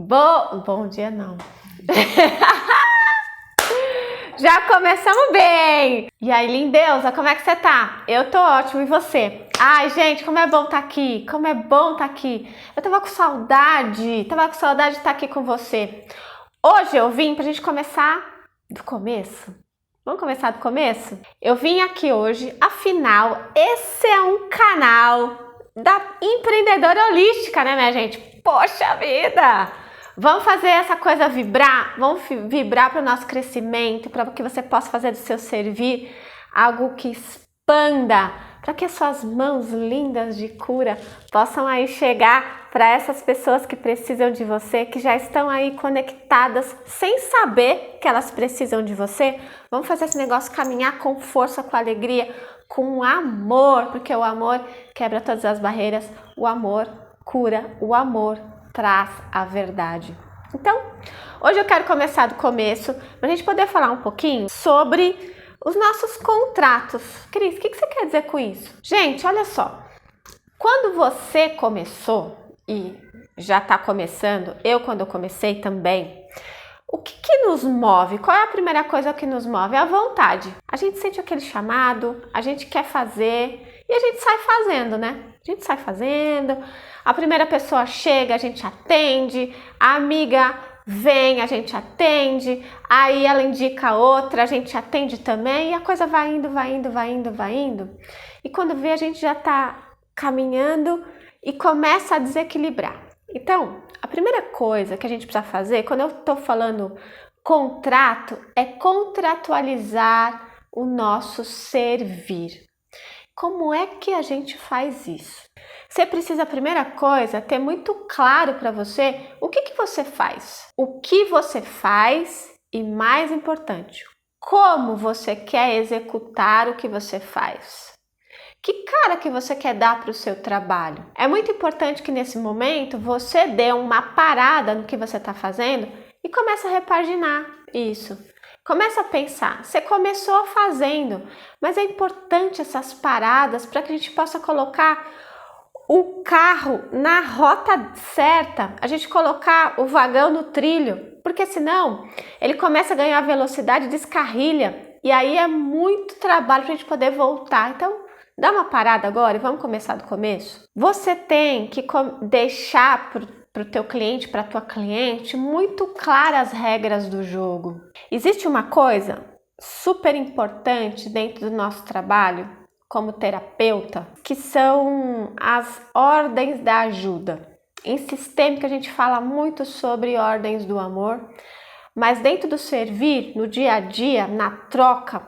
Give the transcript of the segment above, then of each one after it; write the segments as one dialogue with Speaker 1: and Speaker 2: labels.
Speaker 1: Bom dia não. Já começamos bem! E aí, lindeusa, como é que você tá? Eu tô ótimo, e você? Ai, gente, como é bom tá aqui! Como é bom tá aqui! Eu tava com saudade de estar aqui com você. Hoje eu vim pra gente começar do começo. Vamos começar do começo? Eu vim aqui hoje, afinal, esse é um canal da empreendedora holística, né, minha gente? Poxa vida! Vamos fazer essa coisa vibrar? Vamos vibrar para o nosso crescimento, para que você possa fazer do seu servir algo que expanda, para que as suas mãos lindas de cura possam aí chegar para essas pessoas que precisam de você, que já estão aí conectadas sem saber que elas precisam de você. Vamos fazer esse negócio caminhar com força, com alegria, com amor, porque o amor quebra todas as barreiras, o amor cura, o amor traz a verdade. Então, hoje eu quero começar do começo, para a gente poder falar um pouquinho sobre os nossos contratos. Cris, o que você quer dizer com isso? Gente, olha só, quando você começou, e já está começando, quando eu comecei também, o que nos move? Qual é a primeira coisa que nos move? É a vontade. A gente sente aquele chamado, a gente quer fazer e a gente sai fazendo, né? A gente sai fazendo, a primeira pessoa chega, a gente atende, a amiga vem, a gente atende, aí ela indica outra, a gente atende também e a coisa vai indo. E quando vê, a gente já tá caminhando e começa a desequilibrar. Então, a primeira coisa que a gente precisa fazer, quando eu tô falando contrato, é contratualizar o nosso servir. Como é que a gente faz isso? Você precisa, a primeira coisa, ter muito claro para você o que você faz. O que você faz e, mais importante, como você quer executar o que você faz. Que cara que você quer dar para o seu trabalho? É muito importante que nesse momento você dê uma parada no que você está fazendo e comece a repaginar isso. Começa a pensar, você começou fazendo, mas é importante essas paradas para que a gente possa colocar o carro na rota certa, a gente colocar o vagão no trilho, porque senão ele começa a ganhar velocidade, descarrilha, e aí é muito trabalho para a gente poder voltar. Então, dá uma parada agora e vamos começar do começo. Você tem que deixar para o teu cliente, para a tua cliente, muito claras as regras do jogo. Existe uma coisa super importante dentro do nosso trabalho, como terapeuta, que são as ordens da ajuda. Em sistêmica a gente fala muito sobre ordens do amor, mas dentro do servir, no dia a dia, na troca,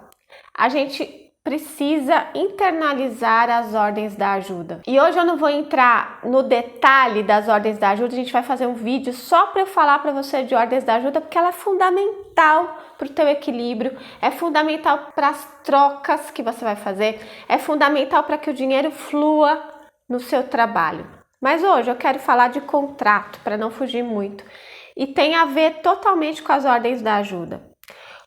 Speaker 1: a gente precisa internalizar as ordens da ajuda. E hoje eu não vou entrar no detalhe das ordens da ajuda, a gente vai fazer um vídeo só para eu falar para você de ordens da ajuda, porque ela é fundamental para o teu equilíbrio, é fundamental para as trocas que você vai fazer, é fundamental para que o dinheiro flua no seu trabalho. Mas hoje eu quero falar de contrato, para não fugir muito, e tem a ver totalmente com as ordens da ajuda.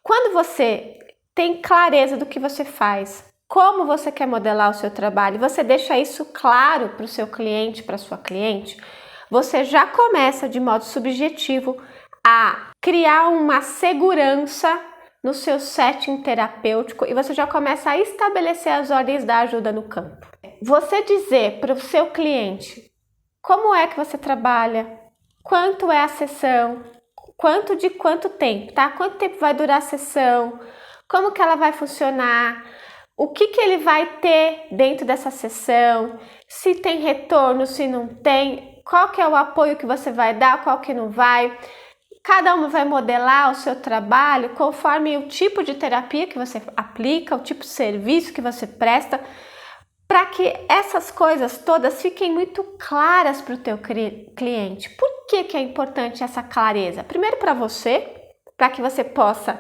Speaker 1: Quando você tem clareza do que você faz, como você quer modelar o seu trabalho, você deixa isso claro para o seu cliente, para a sua cliente, você já começa de modo subjetivo a criar uma segurança no seu setting terapêutico e você já começa a estabelecer as ordens da ajuda no campo. Você dizer para o seu cliente como é que você trabalha, quanto é a sessão, quanto tempo, tá? Quanto tempo vai durar a sessão, como que ela vai funcionar, o que ele vai ter dentro dessa sessão, se tem retorno, se não tem, qual que é o apoio que você vai dar, qual que não vai. Cada uma vai modelar o seu trabalho conforme o tipo de terapia que você aplica, o tipo de serviço que você presta, para que essas coisas todas fiquem muito claras para o teu cliente. Por que é importante essa clareza? Primeiro para você, para que você possa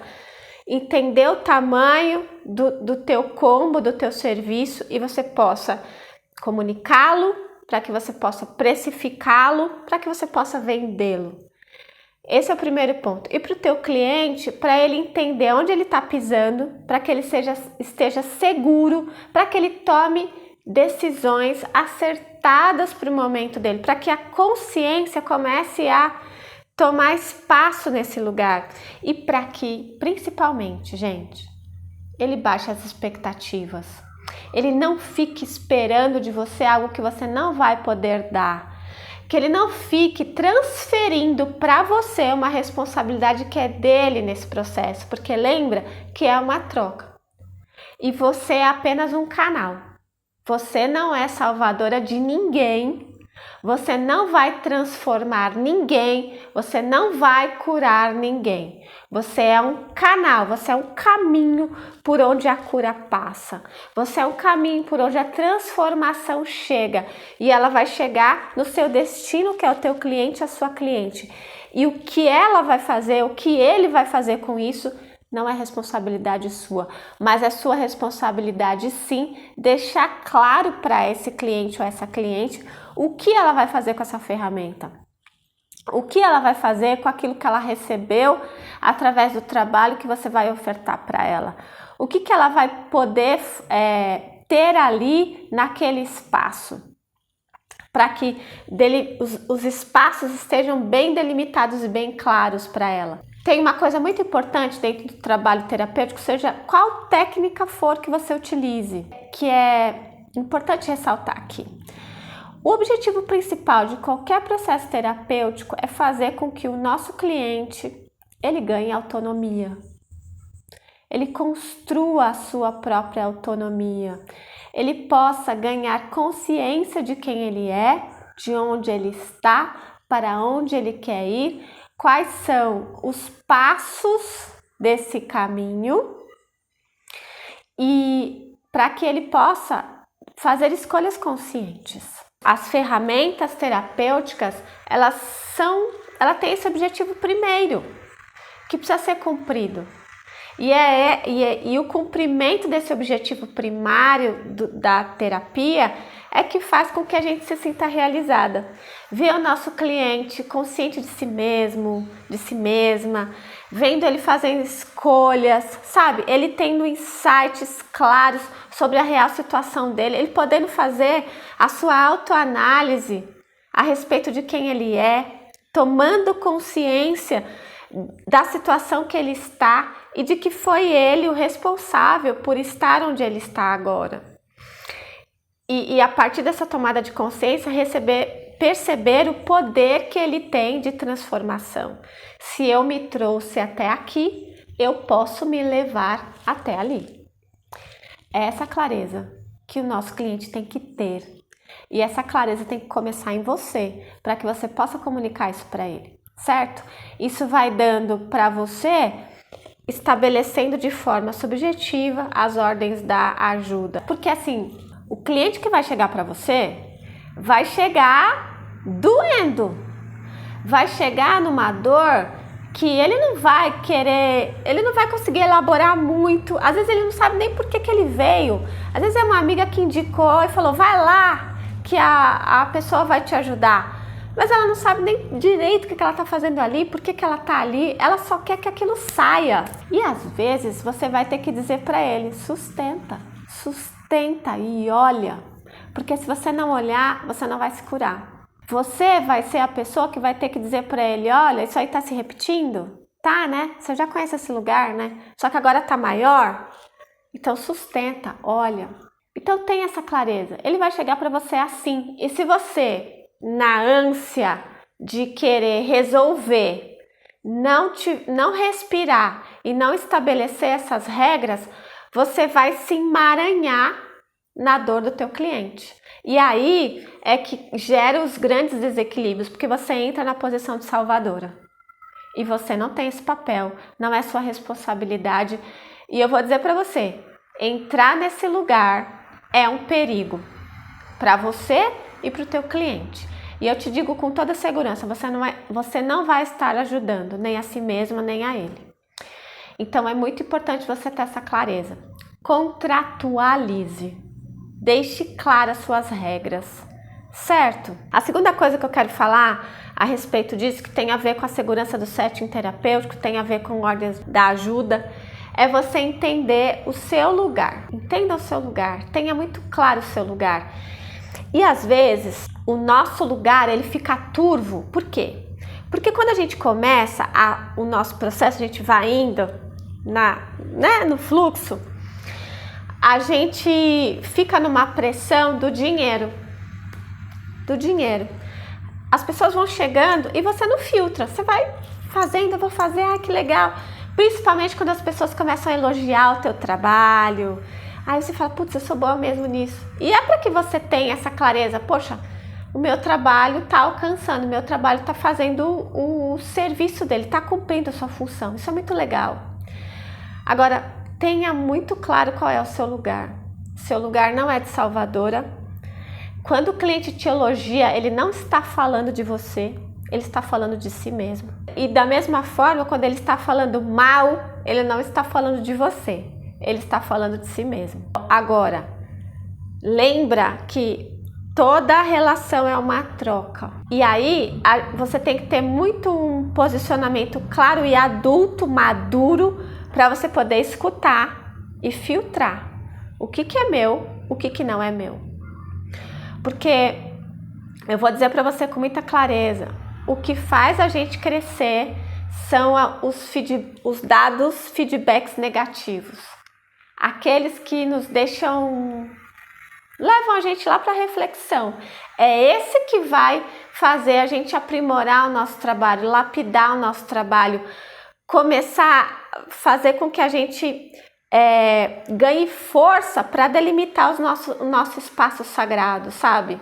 Speaker 1: entender o tamanho do teu combo, do teu serviço e você possa comunicá-lo, para que você possa precificá-lo, para que você possa vendê-lo. Esse é o primeiro ponto. E para o teu cliente, para ele entender onde ele está pisando, para que ele esteja seguro, para que ele tome decisões acertadas para o momento dele, para que a consciência comece a tomar espaço nesse lugar e para que, principalmente, gente, ele baixe as expectativas. Ele não fique esperando de você algo que você não vai poder dar. Que ele não fique transferindo para você uma responsabilidade que é dele nesse processo, porque lembra que é uma troca. E você é apenas um canal. Você não é salvadora de ninguém. Você não vai transformar ninguém, você não vai curar ninguém. Você é um canal, você é um caminho por onde a cura passa. Você é um caminho por onde a transformação chega e ela vai chegar no seu destino, que é o teu cliente, a sua cliente. E o que ela vai fazer, o que ele vai fazer com isso, não é responsabilidade sua, mas é sua responsabilidade sim deixar claro para esse cliente ou essa cliente o que ela vai fazer com essa ferramenta. O que ela vai fazer com aquilo que ela recebeu através do trabalho que você vai ofertar para ela. O que ela vai poder ter ali naquele espaço. Para que os espaços estejam bem delimitados e bem claros para ela. Tem uma coisa muito importante dentro do trabalho terapêutico, seja qual técnica for que você utilize, que é importante ressaltar aqui. O objetivo principal de qualquer processo terapêutico é fazer com que o nosso cliente ele ganhe autonomia. Ele construa a sua própria autonomia. Ele possa ganhar consciência de quem ele é, de onde ele está, para onde ele quer ir, quais são os passos desse caminho e para que ele possa fazer escolhas conscientes. As ferramentas terapêuticas, ela tem esse objetivo primeiro, que precisa ser cumprido. E o cumprimento desse objetivo primário da terapia é que faz com que a gente se sinta realizada. Ver o nosso cliente consciente de si mesmo, de si mesma, vendo ele fazendo escolhas, sabe? Ele tendo insights claros sobre a real situação dele, ele podendo fazer a sua autoanálise a respeito de quem ele é, tomando consciência da situação que ele está e de que foi ele o responsável por estar onde ele está agora. E a partir dessa tomada de consciência, perceber o poder que ele tem de transformação. Se eu me trouxe até aqui, eu posso me levar até ali. É essa clareza que o nosso cliente tem que ter. E essa clareza tem que começar em você, para que você possa comunicar isso para ele, certo? Isso vai dando para você, estabelecendo de forma subjetiva as ordens da ajuda. Porque assim, o cliente que vai chegar para você vai chegar doendo, vai chegar numa dor que ele não vai conseguir elaborar muito. Às vezes ele não sabe nem por que ele veio. Às vezes é uma amiga que indicou e falou, vai lá que a pessoa vai te ajudar. Mas ela não sabe nem direito o que ela está fazendo ali, por que ela está ali, ela só quer que aquilo saia. E às vezes você vai ter que dizer para ele, sustenta e olha, porque se você não olhar, você não vai se curar. Você vai ser a pessoa que vai ter que dizer para ele, olha, isso aí tá se repetindo? Tá, né? Você já conhece esse lugar, né? Só que agora tá maior. Então sustenta, olha. Então tem essa clareza. Ele vai chegar para você assim. E se você, na ânsia de querer resolver, não respirar e não estabelecer essas regras, você vai se emaranhar na dor do teu cliente. E aí é que gera os grandes desequilíbrios, porque você entra na posição de salvadora. E você não tem esse papel, não é sua responsabilidade. E eu vou dizer para você, entrar nesse lugar é um perigo para você e para o teu cliente. E eu te digo com toda segurança, você não vai estar ajudando nem a si mesma, nem a ele. Então é muito importante você ter essa clareza. Contratualize. Deixe claras suas regras, certo? A segunda coisa que eu quero falar a respeito disso, que tem a ver com a segurança do setting terapêutico, tem a ver com ordens da ajuda, é você entender o seu lugar. Entenda o seu lugar, tenha muito claro o seu lugar. E às vezes, o nosso lugar, ele fica turvo. Por quê? Porque quando a gente começa o nosso processo, a gente vai indo no fluxo, a gente fica numa pressão do dinheiro. As pessoas vão chegando e você não filtra, você vai fazendo, eu vou fazer, que legal. Principalmente quando as pessoas começam a elogiar o teu trabalho, aí você fala, putz, eu sou boa mesmo nisso. E é para que você tenha essa clareza, poxa, o meu trabalho está alcançando, o meu trabalho está fazendo o serviço dele, está cumprindo a sua função, isso é muito legal. Agora, tenha muito claro qual é o seu lugar. Seu lugar não é de salvadora. Quando o cliente te elogia, ele não está falando de você, ele está falando de si mesmo. E da mesma forma, quando ele está falando mal, ele não está falando de você, ele está falando de si mesmo. Agora, lembra que toda relação é uma troca. E aí, você tem que ter muito um posicionamento claro e adulto, maduro, para você poder escutar e filtrar o que é meu, o que não é meu. Porque eu vou dizer para você com muita clareza, o que faz a gente crescer são os dados feedbacks negativos. Aqueles que nos levam a gente lá para reflexão. É esse que vai fazer a gente aprimorar o nosso trabalho, lapidar o nosso trabalho, começar a fazer com que a gente ganhe força para delimitar o nosso espaço sagrado, sabe?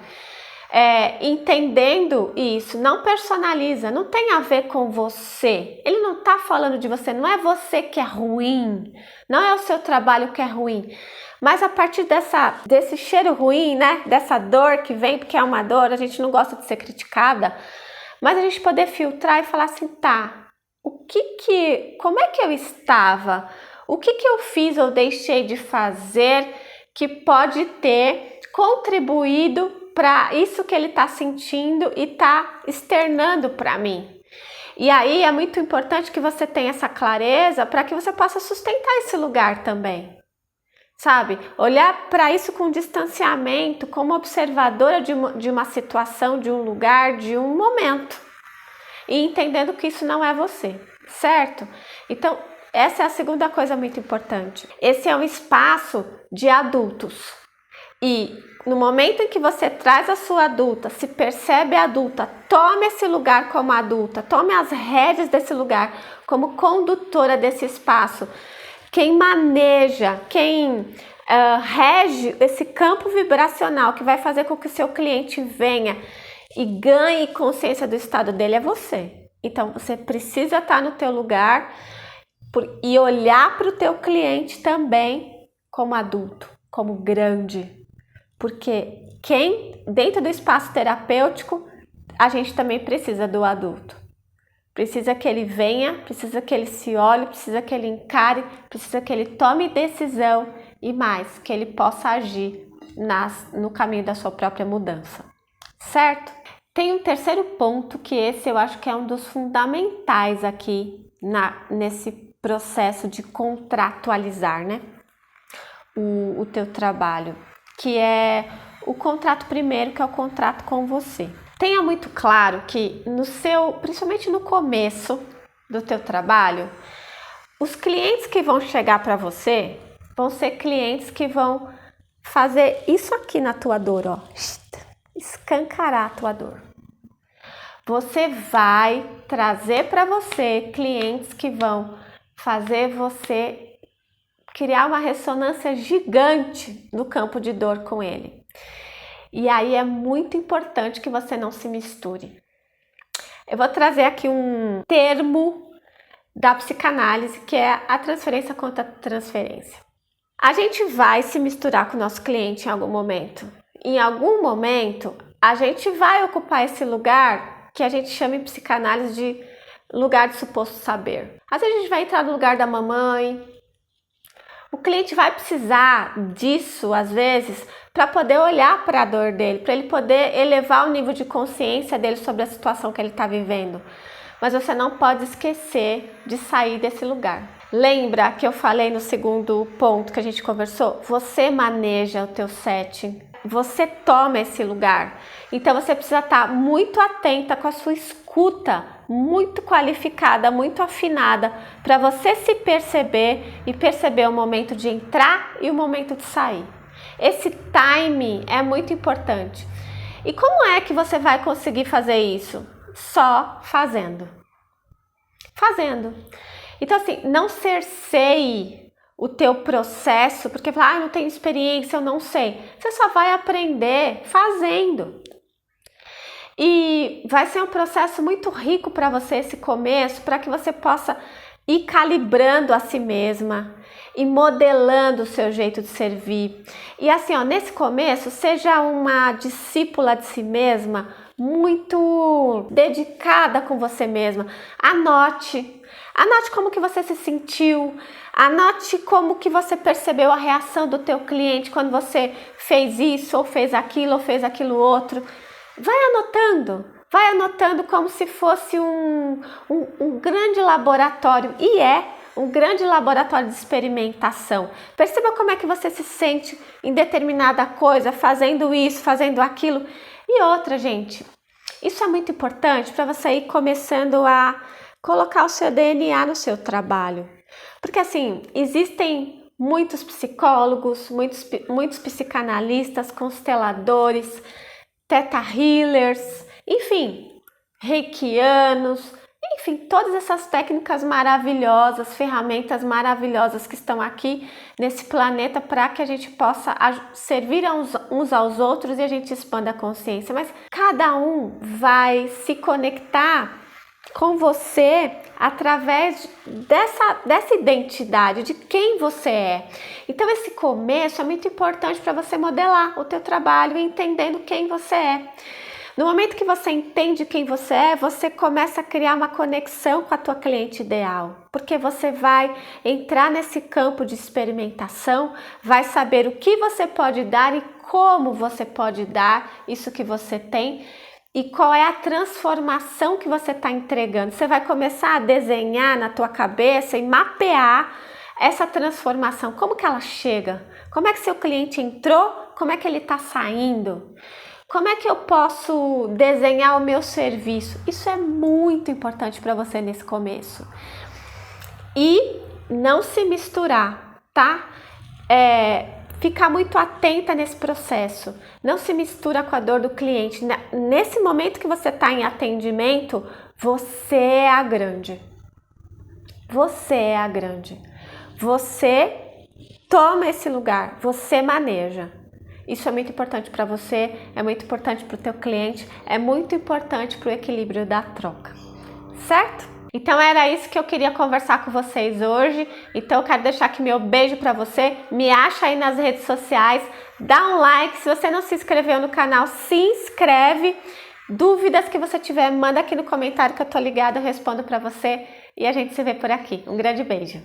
Speaker 1: Entendendo isso, não personaliza, não tem a ver com você. Ele não está falando de você, não é você que é ruim, não é o seu trabalho que é ruim. Mas a partir desse cheiro ruim, né? Dessa dor que vem, porque é uma dor, a gente não gosta de ser criticada, mas a gente poder filtrar e falar assim, tá, como é que eu estava? O que eu fiz ou deixei de fazer que pode ter contribuído para isso que ele está sentindo e está externando para mim? E aí é muito importante que você tenha essa clareza para que você possa sustentar esse lugar também. Sabe? Olhar para isso com distanciamento, como observadora de uma situação, de um lugar, de um momento. E entendendo que isso não é você, certo? Então, essa é a segunda coisa muito importante. Esse é um espaço de adultos. E no momento em que você traz a sua adulta, se percebe adulta, tome esse lugar como adulta, tome as rédeas desse lugar como condutora desse espaço. Quem maneja, quem rege esse campo vibracional que vai fazer com que o seu cliente venha e ganhe consciência do estado dele é você. Então, você precisa estar no teu lugar e olhar para o teu cliente também como adulto, como grande. Porque dentro do espaço terapêutico, a gente também precisa do adulto. Precisa que ele venha, precisa que ele se olhe, precisa que ele encare, precisa que ele tome decisão e mais, que ele possa agir no caminho da sua própria mudança. Certo? Tem um terceiro ponto que esse eu acho que é um dos fundamentais aqui nesse processo de contratualizar, né? O teu trabalho, que é o contrato primeiro, que é o contrato com você. Tenha muito claro que principalmente no começo do teu trabalho, os clientes que vão chegar para você vão ser clientes que vão fazer isso aqui na tua dor, ó, escancarar a tua dor. Você vai trazer para você clientes que vão fazer você criar uma ressonância gigante no campo de dor com ele. E aí é muito importante que você não se misture. Eu vou trazer aqui um termo da psicanálise, que é a transferência contra transferência. A gente vai se misturar com o nosso cliente em algum momento. Em algum momento, a gente vai ocupar esse lugar que a gente chama em psicanálise de lugar de suposto saber. Às vezes a gente vai entrar no lugar da mamãe. O cliente vai precisar disso, às vezes, para poder olhar para a dor dele, para ele poder elevar o nível de consciência dele sobre a situação que ele está vivendo. Mas você não pode esquecer de sair desse lugar. Lembra que eu falei no segundo ponto que a gente conversou? Você maneja o teu setting, você toma esse lugar. Então você precisa estar muito atenta com a sua escuta muito qualificada, muito afinada para você se perceber e perceber o momento de entrar e o momento de sair. Esse timing é muito importante. E como é que você vai conseguir fazer isso? Só fazendo. Fazendo. Então assim, não cerceie o teu processo, porque eu não tenho experiência, eu não sei. Você só vai aprender fazendo. E vai ser um processo muito rico para você esse começo, para que você possa ir calibrando a si mesma e modelando o seu jeito de servir. E assim, nesse começo, seja uma discípula de si mesma, muito dedicada com você mesma. Anote como que você se sentiu, anote como que você percebeu a reação do teu cliente quando você fez isso, ou fez aquilo outro. Vai anotando como se fosse um grande laboratório, e é um grande laboratório de experimentação. Perceba como é que você se sente em determinada coisa, fazendo isso, fazendo aquilo. E outra, gente, isso é muito importante para você ir começando a colocar o seu DNA no seu trabalho. Porque assim, existem muitos psicólogos, muitos psicanalistas, consteladores, Theta Healers, enfim, reikianos, enfim, todas essas técnicas maravilhosas, ferramentas maravilhosas que estão aqui nesse planeta para que a gente possa servir uns aos outros e a gente expanda a consciência. Mas cada um vai se conectar com você através dessa identidade, de quem você é. Então esse começo é muito importante para você modelar o teu trabalho entendendo quem você é. No momento que você entende quem você é, você começa a criar uma conexão com a tua cliente ideal, porque você vai entrar nesse campo de experimentação, vai saber o que você pode dar e como você pode dar isso que você tem, e qual é a transformação que você está entregando. Você vai começar a desenhar na tua cabeça e mapear essa transformação. Como que ela chega? Como é que seu cliente entrou? Como é que ele está saindo? Como é que eu posso desenhar o meu serviço? Isso é muito importante para você nesse começo. E não se misturar, tá? Ficar muito atenta nesse processo. Não se mistura com a dor do cliente. Nesse momento que você está em atendimento, você é a grande. Você é a grande. Você toma esse lugar, você maneja. Isso é muito importante para você, é muito importante para o teu cliente, é muito importante para o equilíbrio da troca, certo? Então era isso que eu queria conversar com vocês hoje. Então eu quero deixar aqui meu beijo para você. Me acha aí nas redes sociais, dá um like. Se você não se inscreveu no canal, se inscreve. Dúvidas que você tiver, manda aqui no comentário que eu tô ligada, eu respondo para você. E a gente se vê por aqui. Um grande beijo.